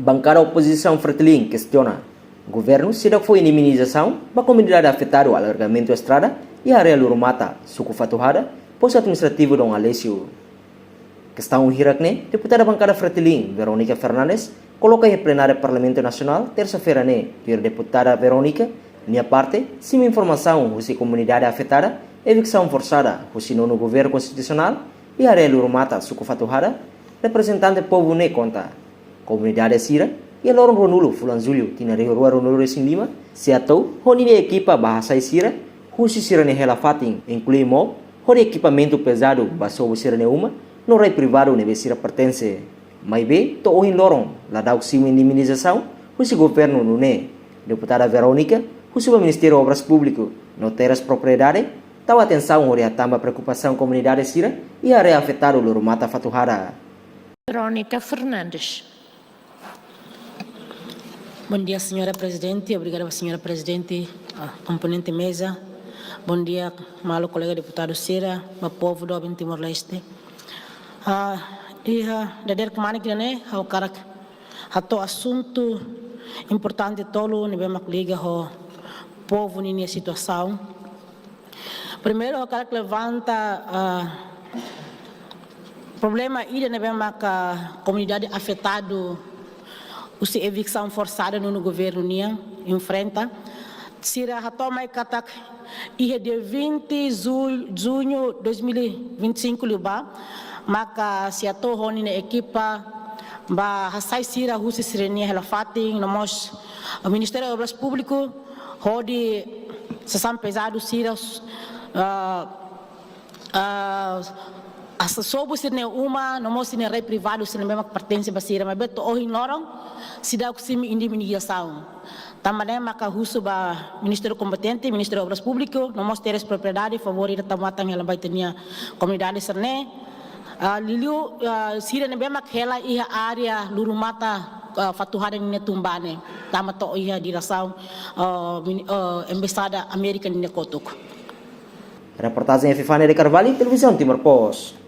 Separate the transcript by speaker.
Speaker 1: Bancada oposição Fretilin questiona. Governo se foi indemnização para a comunidade afetada ao alargamento da estrada e a área Lurumata, suco fatuhada, posto administrativo Dom Alessio. Questão Hirakne, deputada bancada Fretilin, Verônica Fernandes, coloca em plenário do Parlamento Nacional, terça-feira, a deputada Verônica, minha parte, sim informação sobre a comunidade afetada, evicção forçada, no governo constitucional e a área Lurumata, suco fatuhada, representante do povo ne conta. Comunidade Sira e a Loron Ronulo Fulanzulio tinha rua Ronulo Racing Lima se atou honi de equipa bahasa Sira husi Sira ne Helafatin inclui mob honi equipamento pesado baso Sira ne uma no rei privado ne Sira pertence mai be to ohin lorong ladau sim indemnização husi governo no ne deputada Verônica husi o Ministério Obras Públicas no teras propriedade tau atenção hori atamba preocupação comunidade Sira e a área afetada Lurumata fatuhada.
Speaker 2: Verônica Fernandes.
Speaker 3: Bom dia, senhora Presidente. Obrigada, senhora Presidente, componente mesa. Bom dia, malo colega deputado Sira, meu povo do Timor-Leste. Dader kemana kita ne, hau karak, hato assunto importante tolo ne bem liga ho povo nessa situação. Primeiro, hau karak levanta problema ida ne bem comunidade afetado usi evicção forçada no governo nia enfrenta sira hatoma katak ia dia 20 de junho 2025 liba maka se ato honi na equipa ba hasai sira husi sirenia helafating nomos o Ministério das Obras Públicas hodi sesam pesado sira sobo sirne uma nomos sirne rei privado sirne mesmo pertence basira mas beto ohin lorong sida kusimi indemnização tamane maka husu ba Ministério competente Ministério Obras Públicas nomos teres propriedade favorita tamatang hela baitania comunidade sirne liliu sirne mesmo hela iha área Lurumata fatuhada ni tumbane tamato iha diração embasada América ni kotuk.
Speaker 1: Reportagem Fifane de Carvalho, Televisão Timor Post.